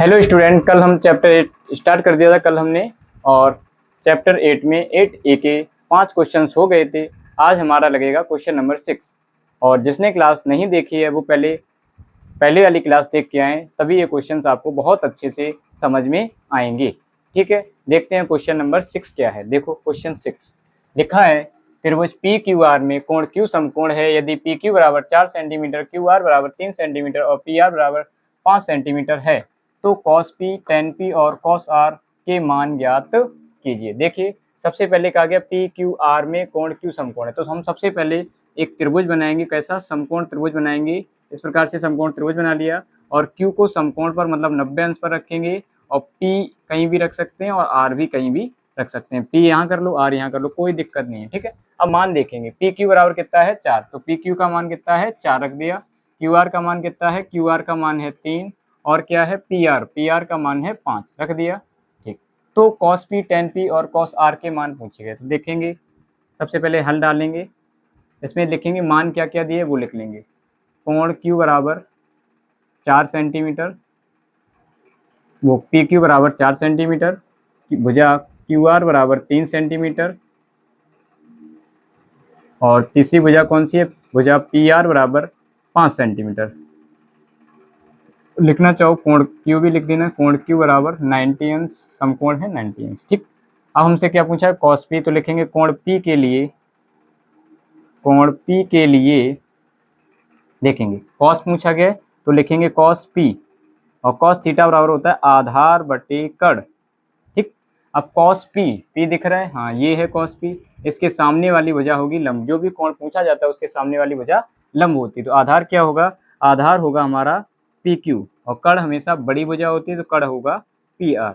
Hello student, कल हम chapter 8 start कर दिया था कल हमने। और चैप्टर 8 में 8A के 5 क्वेश्चंस हो गए थे। आज हमारा लगेगा क्वेश्चन नंबर 6। और जिसने क्लास नहीं देखी है वो पहले वाली क्लास देख के आए, तभी ये क्वेश्चंस आपको बहुत अच्छे से समझ में आएंगे। ठीक है, देखते हैं क्वेश्चन नंबर 6 क्या है। देखो क्वेश्चन 6 लिखा है, त्रिभुज पी क्यू आर में कोण क्यू समकोण है यदि पी क्यू बराबर 4 सेंटीमीटर, क्यू आर बराबर 3 सेंटीमीटर और पी आर बराबर 5 सेंटीमीटर है, तो कॉस पी, टेन पी और कॉस आर के मान ज्ञात कीजिए। देखिए, सबसे पहले कहा गया पी क्यू आर में कोण क्यू समकोण है, तो हम सबसे पहले एक त्रिभुज बनाएंगे। कैसा? समकोण त्रिभुज बनाएंगे। इस प्रकार से समकोण त्रिभुज बना लिया और क्यू को समकोण पर मतलब 90 अंश पर रखेंगे और पी कहीं भी रख सकते हैं और आर भी कहीं भी रख सकते हैं। पी यहाँ कर लो, आर यहाँ कर लो, कोई दिक्कत नहीं है। ठीक है, अब मान देखेंगे। पी क्यू बराबर कितना है? 4, तो पी क्यू का मान कितना है? 4 रख दिया। क्यू आर का मान कितना है? क्यू आर का मान है 3 और क्या है? पी आर का मान है 5, रख दिया। ठीक, तो कॉस पी, टेन पी और कॉस आर के मान पूछे गए, तो देखेंगे। सबसे पहले हल डालेंगे, इसमें लिखेंगे मान क्या क्या दिए वो लिख लेंगे। कोण क्यू बराबर 4 सेंटीमीटर, वो पी क्यू बराबर 4 सेंटीमीटर, भुजा क्यू आर बराबर 3 सेंटीमीटर और तीसरी भुजा कौन सी है? भुजा पी आर बराबर 5 सेंटीमीटर। लिखना चाहो कोण क्यू भी लिख देना। कोण क्यू बराबर 90 अंश, समकोण है 90 अंश। ठीक, अब हमसे क्या पूछा है? कॉस पी, तो लिखेंगे कोण पी के लिए देखेंगे। कॉस पूछा गया तो लिखेंगे कॉस पी और कॉस थीटा बराबर होता है आधार बटे कड़। ठीक, अब कॉस पी दिख रहा है, हाँ ये है कॉस पी। इसके सामने वाली भुजा होगी लंब। जो भी कोण पूछा जाता है उसके सामने वाली भुजा लंब होती है, तो आधार क्या होगा? आधार होगा हमारा पी क्यू और कड़ हमेशा बड़ी भुजा होती है, तो कड़ होगा पी आर।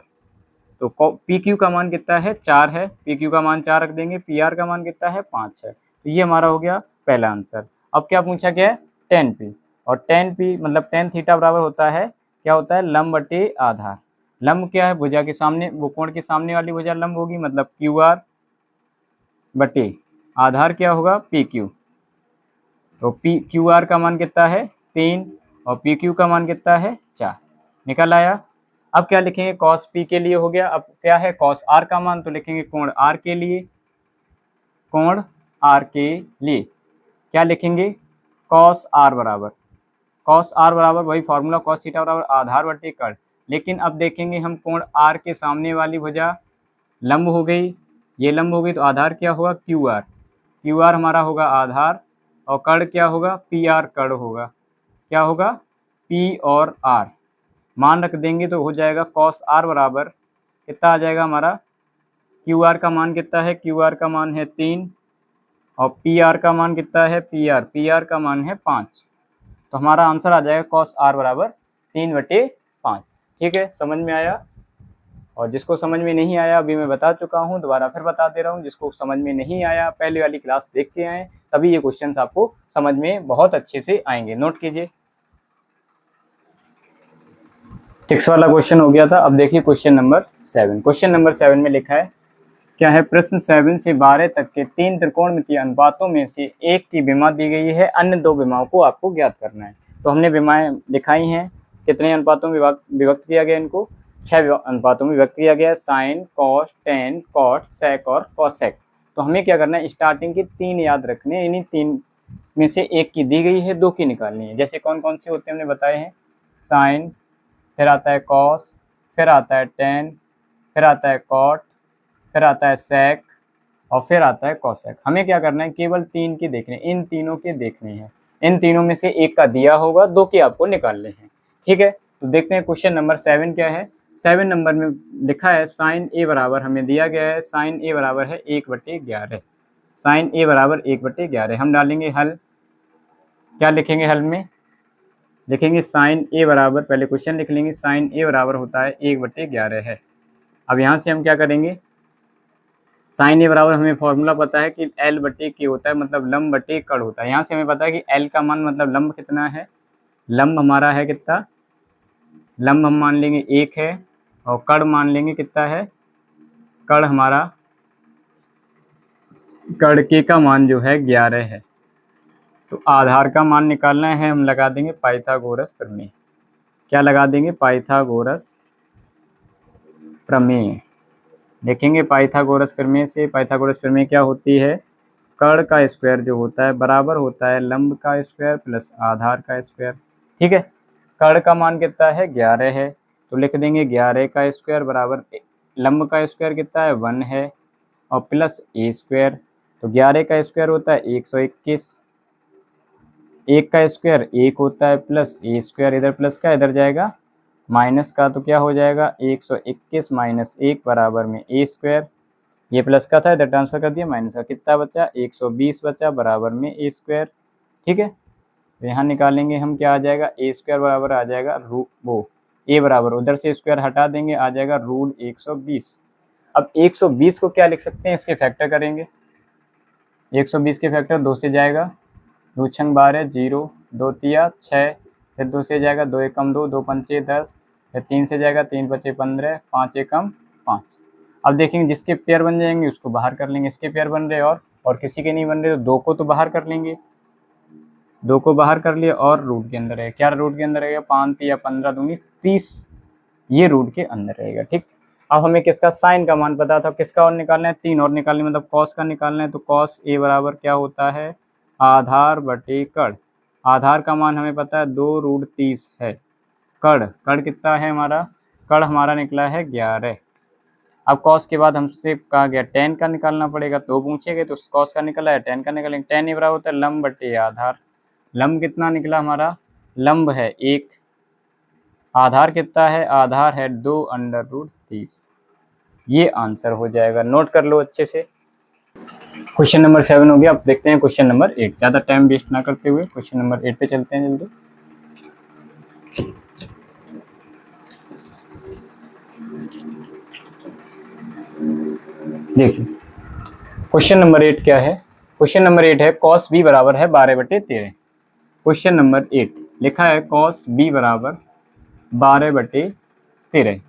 तो पी क्यू का मान कितना है? 4 है। पी क्यू का मान 4 रख देंगे। पी आर का मान कितना है? 5 है। तो ये हमारा हो गया पहला आंसर। अब क्या पूछा गया है? टेन पी, और टेन पी मतलब टेन थीटा बराबर होता है, क्या होता है? लंब बटे आधार। लंब क्या है? भुजा के सामने, वो कोण के सामने वाली भुजा लंब होगी, मतलब क्यू आर बटे आधार क्या होगा? P Q. तो पी क्यू आर का मान कितना है? 3 और पी क्यू का मान कितना है? 4। निकल आया। अब क्या लिखेंगे? कॉस पी के लिए हो गया। अब क्या है? कॉस आर का मान, तो लिखेंगे कोण आर के लिए। कोण आर के लिए क्या लिखेंगे? कॉस आर बराबर वही फॉर्मूला, कॉस थीटा बराबर आधार बटे कड़। लेकिन अब देखेंगे हम, कोण आर के सामने वाली भुजा लंब हो गई, ये लंब हो गई, तो आधार क्या होगा? क्यू आर हमारा होगा आधार और कड़ क्या होगा? पी आर कड़ होगा। क्या होगा? पी और आर मान रख देंगे तो हो जाएगा कॉस आर बराबर कितना आ जाएगा हमारा? क्यू आर का मान कितना है? क्यू आर का मान है 3 और पी आर का मान कितना है? पी आर का मान है 5। तो हमारा आंसर आ जाएगा कॉस आर बराबर 3/5। ठीक है, समझ में आया? और जिसको समझ में नहीं आया अभी मैं बता चुका हूँ, दोबारा फिर बता दे रहा हूँ। जिसको समझ में नहीं आया पहले वाली क्लास देख के आए, तभी ये क्वेश्चंस आपको समझ में बहुत अच्छे से आएंगे। नोट कीजिए। 6 वाला क्वेश्चन हो गया था। अब देखिए क्वेश्चन नंबर 7। क्वेश्चन नंबर 7 में लिखा है, क्या है? प्रश्न 7 से 12 तक के 3 त्रिकोणमितीय अनुपातों में से एक की विमा दी गई है, अन्य 2 विमाओं को आपको ज्ञात करना है। तो हमने विमाएं दिखाई हैं। कितने अनुपातों में विभक्त किया गया? इनको 6 अनुपातों में विभक्त किया गया है। साइन, कॉस, टेन, कॉट, सेक और कॉसेक। तो हमें क्या करना है? स्टार्टिंग की 3 याद रखने हैं। इन्हीं 3 में से एक की दी गई है, 2 की निकालनी है। जैसे कौन कौन से होते हैं हमने बताए हैं। साइन, फिर आता है कॉस, फिर आता है टेन, फिर आता है कॉट, फिर आता है सेक और फिर आता है कॉसेक। हमें क्या करना है? केवल 3 के देखने, इन तीनों के देखने हैं। इन तीनों में से एक का दिया होगा, 2 के आपको निकालने हैं। ठीक है, तो देखते हैं क्वेश्चन नंबर 7 क्या है। 7 नंबर में लिखा है, साइन ए बराबर हमें दिया गया है, साइन ए बराबर है 1/11। साइन ए बराबर 1/11। हम डालेंगे हल। क्या लिखेंगे हल में? लिखेंगे साइन ए बराबर, पहले क्वेश्चन लिख लेंगे, साइन ए बराबर होता है 1/11 है। अब यहाँ से हम क्या करेंगे? साइन ए बराबर हमें फॉर्मूला पता है कि एल बटे के होता है, मतलब लंब बटे कड़ होता है। यहाँ से हमें पता है कि एल का मान मतलब लंब कितना है? लंब हमारा है कितना? लंब हम मान लेंगे 1 है और कड़ मान लेंगे कितना है? कड़ हमारा, कड़ के का मान जो है 11 है। तो आधार का मान निकालना है, हम लगा देंगे पाइथागोरस प्रमेय। क्या लगा देंगे, पाइथागोरस प्रमेय। देखेंगे पाइथागोरस प्रमेय से, पाइथागोरस प्रमेय क्या होती है, कर्ण का स्क्वायर जो होता है बराबर होता है लंब का स्क्वायर प्लस आधार का स्क्वायर। ठीक है, कर्ण का मान कितना है, 11 है, तो लिख देंगे 11 का स्क्वायर बराबर लंब का स्क्वायर कितना है, 1 है, और प्लस ए स्क्वायर। तो 11 का स्क्वायर होता है 121, 1 का स्क्वायर 1 होता है, प्लस ए स्क्वायर, इधर प्लस का इधर जाएगा माइनस का, तो क्या हो जाएगा 121 माइनस 1 बराबर में ए स्क्वायर। ये प्लस का था, इधर ट्रांसफर कर दिया, माइनस का कितना बचा, 120 बचा बराबर में ए स्क्वायर। ठीक है, तो यहाँ निकालेंगे हम, क्या आ जाएगा, ए स्क्वायर बराबर आ जाएगा ए बराबर, उधर से स्क्वायर हटा देंगे, आ जाएगा रूट 120। अब 120 को क्या लिख सकते हैं, इसके फैक्टर करेंगे। 120 के फैक्टर 2 से जाएगा, 2 छंग 12, 0, 2 तिया 6, फिर 2 से जाएगा, 2 एकम 2, 2 पंचे 10, फिर 3 से जाएगा, 3 बचे 15, 5 एकम 5। अब देखेंगे जिसके पेयर बन जाएंगे उसको बाहर कर लेंगे, इसके पेयर बन रहे और किसी के नहीं बन रहे तो 2 को तो बाहर कर लेंगे, 2 को बाहर कर लिए और रूट के अंदर रहेगा। क्या रूट के अंदर रहेगा, 5 तिया 15 दूनी 30, ये रूट के अंदर रहेगा। ठीक, अब हमें किसका, साइन का मान पता था, किसका और निकालना है, 3 और निकालने, मतलब कॉस का निकालना है। तो कॉस ए बराबर क्या होता है, आधार बटे कर्ण। आधार का मान हमें पता है 2√30 है, कर्ण कितना है हमारा, कर्ण हमारा निकला है 11। अब कॉस के बाद हमसे कहा गया टेन का निकालना पड़ेगा, तो पूछे गए तो कॉस का निकला है, टेन का निकालेंगे। टेन ये बराबर होता है लंब बटे आधार। लंब कितना निकला हमारा, लंब है 1, आधार कितना है, आधार है 2√30। ये आंसर हो जाएगा, नोट कर लो अच्छे से। क्वेश्चन नंबर 7 हो गया। अब देखते हैं क्वेश्चन नंबर 8, ज़्यादा टाइम वेस्ट ना करते हुए क्वेश्चन नंबर 8 पे चलते हैं जल्दी। देखिए क्वेश्चन नंबर 8 क्या है, क्वेश्चन नंबर 8 है कॉस बी बराबर है 12/13। क्वेश्चन नंबर 8 लिखा है कॉस बी बराबर 12/13।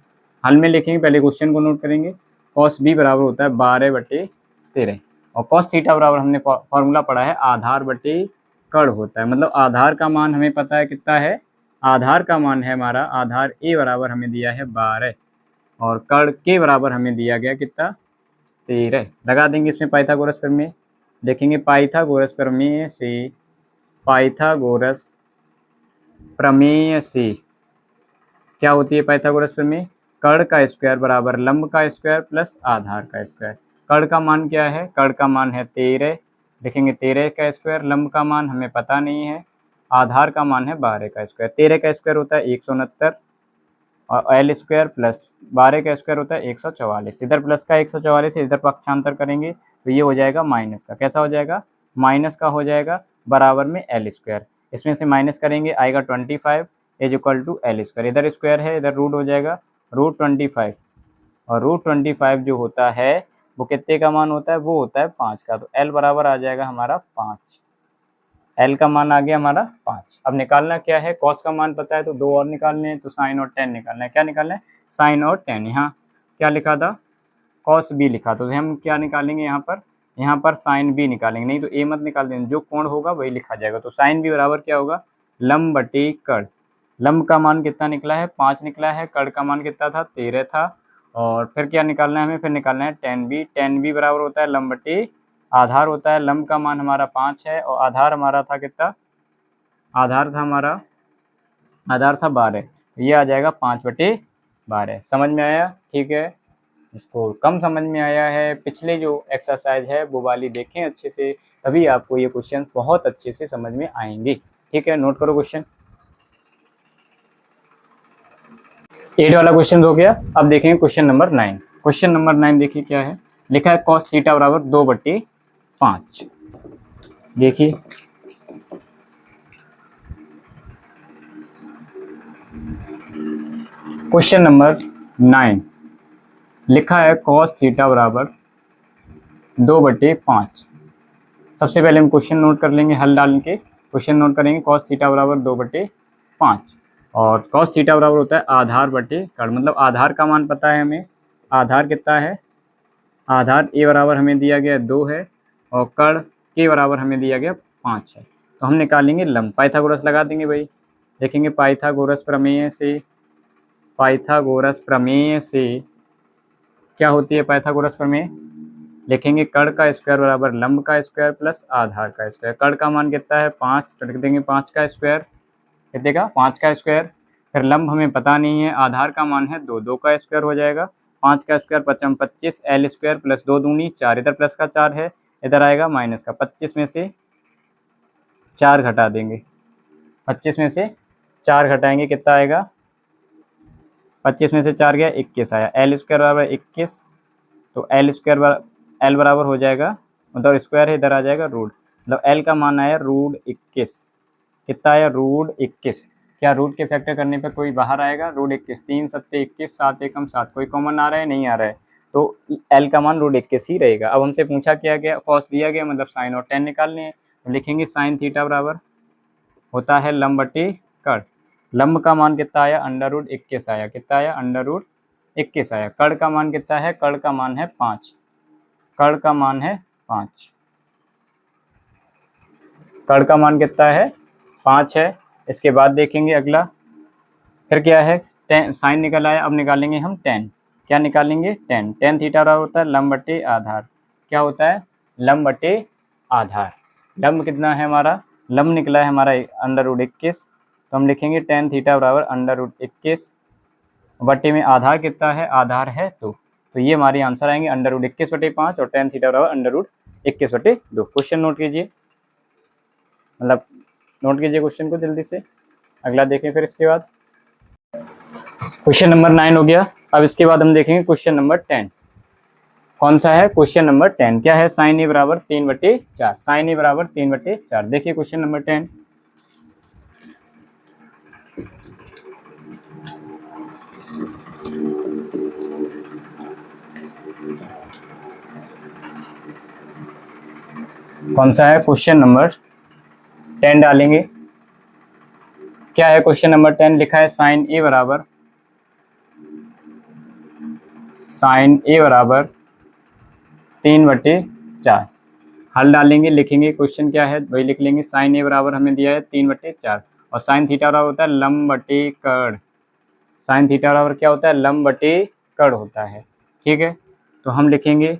हल में लिखेंगे, पहले क्वेश्चन को नोट करेंगे। कॉस बी बराबर होता है 12/13, और कॉस थीटा बराबर हमने फॉर्मूला पढ़ा है आधार बटे कर्ण होता है, मतलब आधार का मान हमें पता है कितना है, आधार का मान है हमारा, आधार ए बराबर हमें दिया है 12 और कर्ण के बराबर हमें दिया गया कितना, 13। लगा देंगे इसमें पाइथागोरस प्रमेय। देखेंगे पाइथागोरस प्रमेय से, पाइथागोरस प्रमेय से क्या होती है पाइथागोरस प्रमेय, कर्ण का स्क्वायर बराबर लंब का स्क्वायर प्लस आधार का स्क्वायर। कर्ण का मान क्या है, कर्ण का मान है 13, देखेंगे 13 का स्क्वायर, लंब का मान हमें पता नहीं है, आधार का मान है 12 का स्क्वायर। 13 का स्क्वायर होता है 169 और एल स्क्वायर प्लस 12 का स्क्वायर होता है 144। इधर प्लस का 144 है, इधर पक्षांतर करेंगे तो ये हो जाएगा माइनस का, कैसा हो जाएगा, माइनस का हो जाएगा बराबर में एल स्क्वायर। इसमें से माइनस करेंगे आएगा 25 is equal to L square, इधर स्क्वायर है इधर रूट हो जाएगा √25, और √25 जो होता है वो कितने का मान होता है, वो होता है 5 का। तो एल बराबर आ जाएगा हमारा 5, एल का मान आ गया हमारा 5। अब निकालना क्या है, कॉस का मान पता है तो 2 और निकालने हैं, तो साइन और टेन निकालना है। क्या निकालना है, साइन और टेन। यहाँ क्या लिखा था, कॉस बी लिखा, तो हम क्या निकालेंगे यहाँ पर साइन बी निकालेंगे, नहीं तो ए मत निकाल देंगे, जो कोण होगा वही लिखा जाएगा। तो साइन बी बराबर क्या होगा, लंब बटे कर्ण। लंब का मान कितना निकला है, 5 निकला है, कर्ण का मान कितना था, 13 था, और फिर क्या निकालना है हमें, फिर निकालना है टेन बी। टेन बी बराबर होता है लंब बटे आधार होता है, लंब का मान हमारा 5 है और आधार हमारा था कितना, आधार था हमारा, आधार था 12, ये आ जाएगा 5/12। समझ में आया, ठीक है। इसको कम समझ में आया है, पिछले जो एक्सरसाइज है वो वाली देखें अच्छे से, तभी आपको ये क्वेश्चन बहुत अच्छे से समझ में आएंगे। ठीक है, नोट करो क्वेश्चन 8 वाला क्वेश्चन हो गया। अब देखेंगे क्वेश्चन नंबर 9। क्वेश्चन नंबर 9 देखिए क्या है, लिखा है कॉस थीटा बराबर 2/5। देखिए क्वेश्चन नंबर 9 लिखा है कॉस थीटा बराबर 2/5। सबसे पहले हम क्वेश्चन नोट कर लेंगे, हल डाल के क्वेश्चन नोट करेंगे। कॉस थीटा बराबर 2/5, और कॉस थीटा बराबर होता है आधार बटे कर्ण, मतलब आधार का मान पता है हमें, आधार कितना है, आधार ए बराबर हमें दिया गया 2 है और कर्ण के बराबर हमें दिया गया 5 है। तो हम निकालेंगे लंब, पाइथागोरस लगा देंगे भाई। देखेंगे पाइथागोरस प्रमेय से क्या होती है पाइथागोरस प्रमेय, लिखेंगे कर्ण का स्क्वायर बराबर लंब का स्क्वायर प्लस आधार का स्क्वायर। कर्ण का मान कितना है 5, तो लिख देंगे 5 का स्क्वायर, कितने का 5 का स्क्वायर। फिर लंब हमें पता नहीं है, आधार का मान है 2, 2 का स्क्वायर हो जाएगा। 5 का स्क्वायर 5 25, एल स्क्वायर प्लस 2 दूनी 4, इधर प्लस का 4 है, इधर आएगा माइनस का। 25 में से 4 घटा देंगे, 25 में से 4 घटाएंगे कितना आएगा, 25 में से 4 गया 21 आया। एल स्क्वायर बराबर 21, तो एल स्क्वायर एल बराबर हो जाएगा, मतलब स्क्वायर है इधर आ जाएगा रूट, मतलब एल का मान आया रूट 21। कितना आया रूट 21। क्या रूट के फैक्टर करने पर कोई बाहर आएगा, रूट 21, 3 सत्ते 21, 7 एकम 7, कोई कॉमन आ रहा है नहीं आ रहा है, तो एल का मान रूट 21 ही रहेगा। अब हमसे पूछा क्या गया, कॉस दिया गया, मतलब साइन और टेन निकालने हैं, तो लिखेंगे साइन थीटा बराबर होता है लंब बटे कर्ण। लंब का मान कितना आया अंडर रूट 21 आया, कितना आया अंडर रूट 21 आया। कर्ण का मान कितना है, कर्ण का मान है 5, कर्ण का मान है 5, कर्ण का मान कितना है 5 है। इसके बाद देखेंगे अगला, फिर क्या है साइन निकल आया, अब निकालेंगे हम टेन। क्या निकालेंगे टेन, टेन थीटा बराबर होता है लंब बटे आधार। क्या होता है लंब बटे आधार। लंब कितना है हमारा, लंब निकला है हमारा अंडर रूट 21, तो हम लिखेंगे टेन थीटा बराबर अंडर रूट 21 बटे में आधार कितना है, आधार है 2, तो ये हमारी आंसर आएंगे अंडर रूट 21 बटे 5 और टेन थीटा बराबर अंडर रूट 21 बटे 2। क्वेश्चन नोट कीजिए, मतलब नोट कीजिए क्वेश्चन को जल्दी से। अगला देखें फिर इसके बाद क्वेश्चन नंबर 9 हो गया। अब इसके बाद हम देखेंगे क्वेश्चन नंबर 10। कौन सा है क्वेश्चन नंबर 10, क्या है साइन ए बराबर 3/4, साइन ए बराबर 3/4। देखिए क्वेश्चन नंबर 10, कौन सा है क्वेश्चन नंबर 10 डालेंगे। क्या है क्वेश्चन नंबर 10, लिखा है साइन ए बराबर 3/4। हल डालेंगे, लिखेंगे क्वेश्चन क्या है वही लिख लेंगे। साइन ए बराबर हमें दिया है 3/4 और साइन थीटा बराबर होता है लंब बटे कर्ण। साइन थीटा बराबर क्या होता है, लंब बटे कर्ण होता है। ठीक है, तो हम लिखेंगे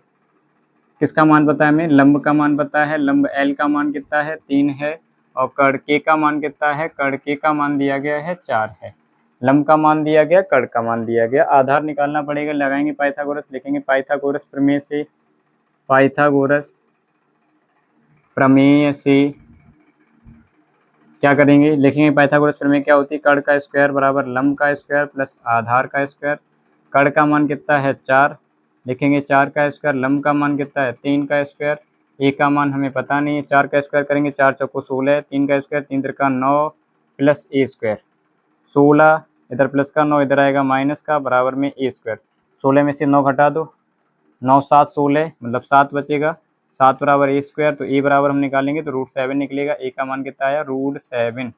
किसका मान पता है हमें, लंब का मान पता है, लंब एल का मान कितना है 3 है, और कर्ण के का मान कितना है, कर्ण के का मान दिया गया है 4 है। लंब का मान दिया गया, कर्ण का मान दिया गया, आधार निकालना पड़ेगा, लगाएंगे पाइथागोरस, लिखेंगे पाइथागोरस प्रमेय से, पाइथागोरस प्रमेय से क्या करेंगे, लिखेंगे पाइथागोरस प्रमेय क्या होती है, कर्ण का स्क्वायर बराबर लंब का स्क्वायर प्लस आधार का स्क्वायर। कर्ण का मान कितना है 4, लिखेंगे 4 का स्क्वायर, लंब का मान कितना है 3 का स्क्वायर, ए का मान हमें पता नहीं है, 4 का स्क्वायर करेंगे 4 चौको 16, 3 का स्क्वायर 3 त्रिका 9 प्लस ए स्क्वायर 16, इधर प्लस का 9 इधर आएगा माइनस का, बराबर में ए स्क्वायर। 16 में से 9 घटा दो, 9 7 16 मतलब 7 बचेगा, 7 बराबर ए स्क्वायर, तो ए बराबर हम निकालेंगे तो रूट 7 निकलेगा। ए का मान कितना आया रूट 7,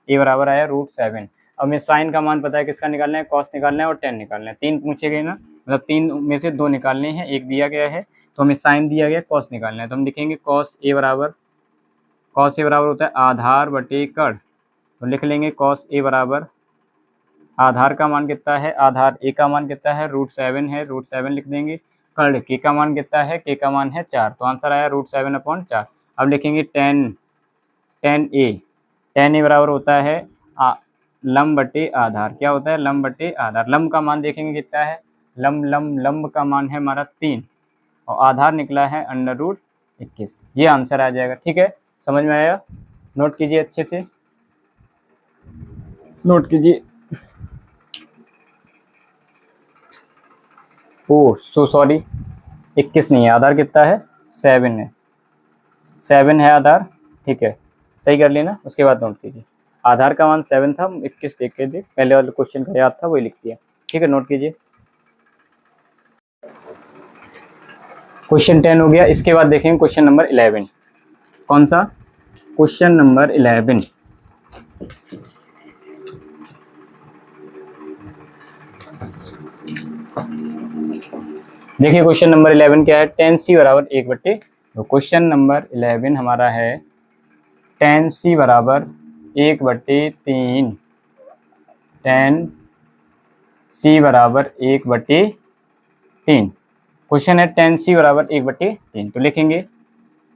ए बराबर आया रूट 7। अब हमें साइन का मान पता है, किसका निकालना है, कॉस निकालना है और टेन निकालना है। 3 पूछे गए ना, मतलब 3 में से 2 निकालने हैं, एक दिया गया है, तो हमें साइन दिया गया, कॉस निकालना है, तो हम लिखेंगे कॉस ए बराबर होता है आधार बटे कर्ण, तो लिख लेंगे कॉस ए बराबर आधार का मान कितना है, आधार ए का मान कितना है रूट 7 है, रूट 7 लिख देंगे। कर्ण के का मान कितना है, के का मान है 4, तो आंसर आया रूट 7/4। अब लिखेंगे टेन ए बराबर होता है लंब बटे आधार। क्या होता है लंब बटे आधार। लंब का मान देखेंगे कितना है, लंब का मान है हमारा 3 और आधार निकला है अंडर रूट 21। ये आंसर आ जाएगा। ठीक है, समझ में आया, नोट कीजिए अच्छे से, नोट कीजिए। ओह सो सॉरी, 21 नहीं है, आधार कितना है 7 है, 7 है आधार। ठीक है, सही कर लेना, उसके बाद नोट कीजिए। आधार का मान 7 था, 21 देख के थे, पहले वाले क्वेश्चन का याद था वही लिख दिया। ठीक है, नोट कीजिए। क्वेश्चन 10 हो गया। इसके बाद देखेंगे क्वेश्चन नंबर 11। कौन सा, क्वेश्चन नंबर 11। देखिए क्वेश्चन नंबर 11 क्या है, tan c बराबर 1/2। तो क्वेश्चन नंबर 11 हमारा है tan c बराबर 1/3। tan c बराबर 1/3। क्वेश्चन है tan c बराबर 1/3, तो लिखेंगे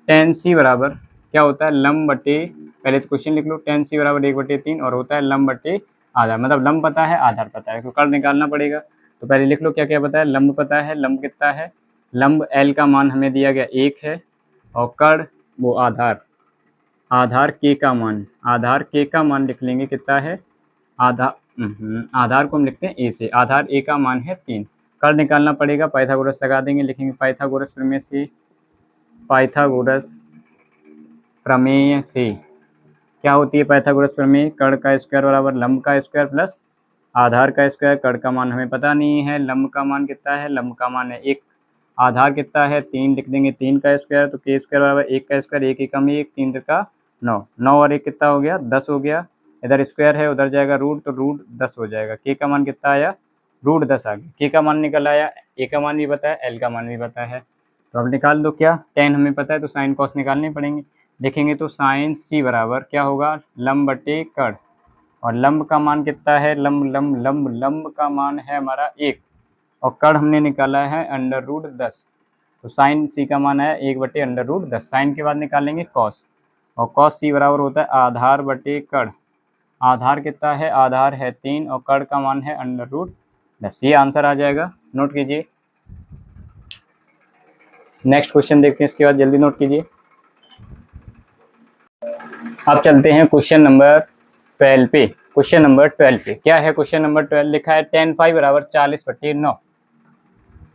tan c बराबर क्या होता है, लंब बटे, पहले तो क्वेश्चन लिख लो, tan c बराबर 1/3 और होता है लंब बटे आधार, मतलब लंब पता है आधार पता है, तो कर्ण निकालना पड़ेगा। तो पहले लिख लो क्या क्या पता है, लंब पता है, लंब कितना है, लंब l का मान हमें दिया गया 1 है, और कर्ण वो आधार k का मान, आधार k का मान लिख लेंगे कितना है, आधार को हम लिखते हैं a से, आधार a का मान है 3। कर्ण निकालना पड़ेगा, पाइथागोरस लगा देंगे, लिखेंगे पाइथागोरस प्रमेय से, पाइथागोरस प्रमेय से क्या होती है पाइथागोरस प्रमेय, कर्ण का स्क्वायर बराबर लंब का स्क्वायर प्लस आधार का स्क्वायर। कर्ण का मान हमें पता नहीं है, लंब का मान कितना है, लंब का मान है 1, आधार कितना है 3, लिख देंगे 3 का स्क्वायर, तो के स्क्वायर बराबर 1 का स्क्वायर, 1 एकम 1, 3 का 9, 9 और 1 कितना हो गया 10 हो गया, इधर स्क्वायर है उधर जाएगा रूट, तो रूट 10 हो जाएगा, के का मान कितना आया रूट 10 आ गया, के का मान निकल आया, ए का मान भी पता है, एल का मान भी पता है, तो अब निकाल दो क्या, tan हमें पता है तो साइन कॉस निकालने पड़ेंगे, देखेंगे तो साइन c बराबर क्या होगा, लंब बटे कर्ण, और लंब का मान कितना है, लंब का मान है हमारा 1, और कर्ण हमने निकाला है √10, तो साइन c का मान है 1/√10। साइन के बाद निकालेंगे कॉस, और कॉस c बराबर होता है आधार बटे कर्ण, आधार कितना है, आधार है 3 और कर्ण का मान है √10, ये आंसर आ जाएगा, नोट कीजिए। नेक्स्ट क्वेश्चन देखते हैं इसके बाद, जल्दी नोट कीजिए। अब चलते हैं क्वेश्चन नंबर 12 पे। क्वेश्चन नंबर 12 पे क्या है, क्वेश्चन नंबर 12 लिखा है tan phi बराबर 40/9।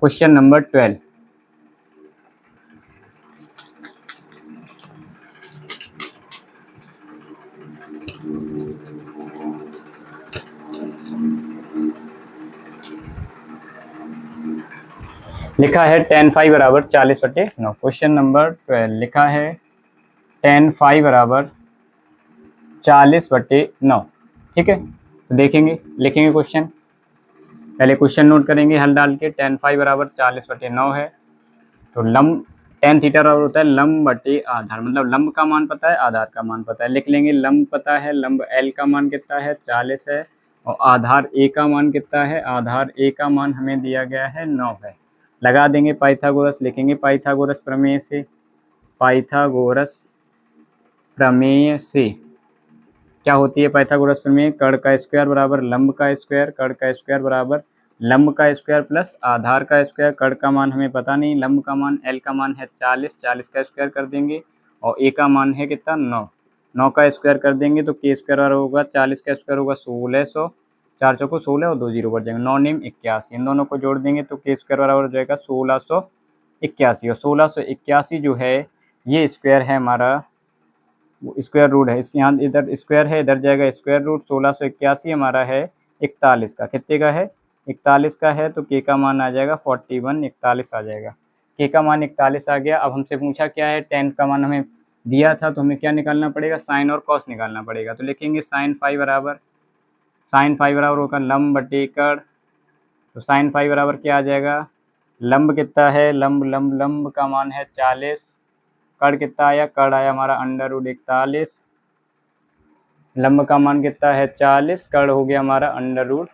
क्वेश्चन नंबर 12 लिखा है tan phi बराबर 40/9। क्वेश्चन नंबर 12 लिखा है tan phi बराबर 40/9, ठीक है, तो देखेंगे, लिखेंगे क्वेश्चन, पहले क्वेश्चन नोट करेंगे हल डाल के, tan phi बराबर 40/9 है, तो लंब tan थीटा बराबर होता है लंब बटे आधार, मतलब लंब का मान पता है आधार का मान पता है, लिख लेंगे लंब पता है, लंब l का मान कितना है 40 है, और आधार a का मान कितना है, आधार a का मान हमें दिया गया है 9 है, लगा देंगे पाइथागोरस, लिखेंगे पाइथागोरस प्रमेय से, पाइथागोरस प्रमेय से क्या होती है पाइथागोरस प्रमेय, कर्ण का स्क्वायर बराबर लंब का स्क्वायर, कर्ण का स्क्वायर बराबर लंब का स्क्वायर प्लस आधार का स्क्वायर, कर्ण का मान हमें पता नहीं, लंब का मान l का मान है 40, 40 का स्क्वायर कर देंगे, और a का मान है कितना 9, 9 का स्क्वायर कर देंगे तो के स्क्वायर होगा 40 का स्क्वायर होगा 1600, 4 चौको 16 और 2 जीरो बढ़ जाएंगे, 9 नेम 81, इन दोनों को जोड़ देंगे तो के स्क्वायर बराबर हो जाएगा 1681, और 1681 जो है ये स्क्वायर है हमारा, स्क्वायर रूट है, इस यहाँ इधर स्क्वायर है इधर जाएगा स्क्वायर रूट, 1681 हमारा है 41 का, कितने का है 41 का है, तो के का मान आ जाएगा 41, 41 आ जाएगा, के का मान 41 आ गया। अब हमसे पूछा क्या है, tan का मान हमें दिया था, तो हमें क्या निकालना पड़ेगा, साइन और कॉस निकालना पड़ेगा, तो लिखेंगे साइन फाई बराबर होगा लंब बटे कर्ण, तो साइन फाई बराबर क्या आ जाएगा, लंब कितना है, लंब का मान है 40, कर्ण कितना आया, कर्ण आया हमारा √41, लंब का मान कितना है 40, कर्ण हो गया हमारा अंडर रूट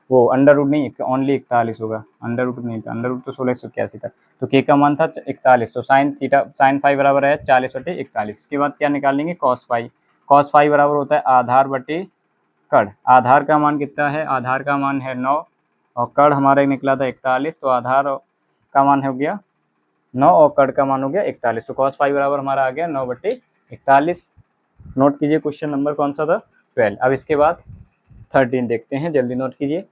नहीं ओनली 41 होगा, अंडर रूट नहीं था, अंडर रूट तो 1681 था, तो के का मान था 41, तो साइन फाई बराबर है 40/41। इसके बाद क्या निकालेंगे, कॉस फाई बराबर होता है आधार बटे कर्ण, आधार का मान कितना है, आधार का मान है 9, और कर्ण हमारा निकला था 41, तो आधार का मान हो गया 9 और कर्ण का मान हो गया 41, तो cos फाई बराबर हमारा आ गया 9/41। नोट कीजिए क्वेश्चन नंबर कौन सा था 12। अब इसके बाद 13 देखते हैं, जल्दी नोट कीजिए।